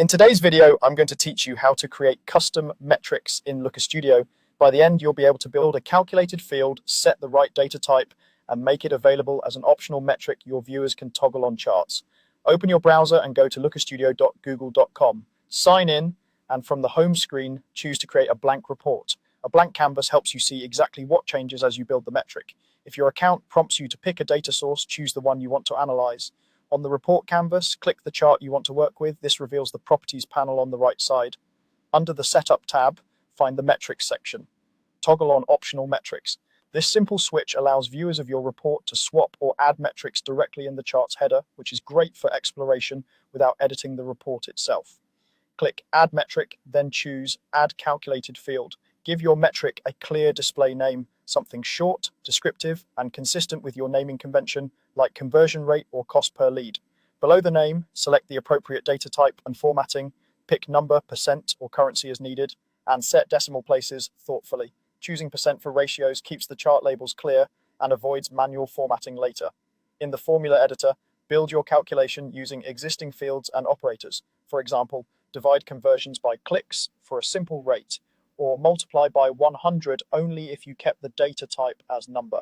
In today's video, I'm going to teach you how to create custom metrics in Looker Studio. By the end, you'll be able to build a calculated field, set the right data type, and make it available as an optional metric your viewers can toggle on charts. Open your browser and go to lookerstudio.google.com. Sign in, and from the home screen, choose to create a blank report. A blank canvas helps you see exactly what changes as you build the metric. If your account prompts you to pick a data source, choose the one you want to analyze. On the report canvas, click the chart you want to work with. This reveals the properties panel on the right side. Under the Setup tab, find the Metrics section. Toggle on Optional Metrics. This simple switch allows viewers of your report to swap or add metrics directly in the chart's header, which is great for exploration without editing the report itself. Click Add Metric, then choose Add Calculated Field. Give your metric a clear display name, something short, descriptive, and consistent with your naming convention, like conversion rate or cost per lead. Below the name, select the appropriate data type and formatting, pick number, percent, or currency as needed, and set decimal places thoughtfully. Choosing percent for ratios keeps the chart labels clear and avoids manual formatting later. In the formula editor, build your calculation using existing fields and operators. For example, divide conversions by clicks for a simple rate, or multiply by 100 only if you kept the data type as number.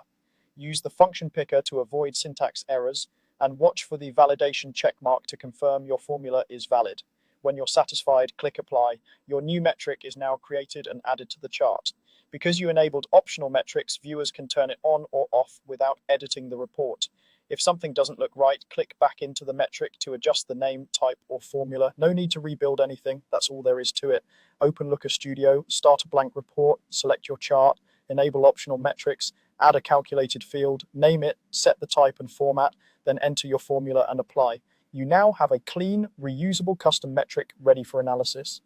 Use the function picker to avoid syntax errors, and watch for the validation checkmark to confirm your formula is valid. When you're satisfied, click Apply. Your new metric is now created and added to the chart. Because you enabled optional metrics, viewers can turn it on or off without editing the report. If something doesn't look right, click back into the metric to adjust the name, type, or formula. No need to rebuild anything. That's all there is to it. Open Looker Studio, start a blank report, select your chart, enable optional metrics, add a calculated field, name it, set the type and format, then enter your formula and apply. You now have a clean, reusable custom metric ready for analysis.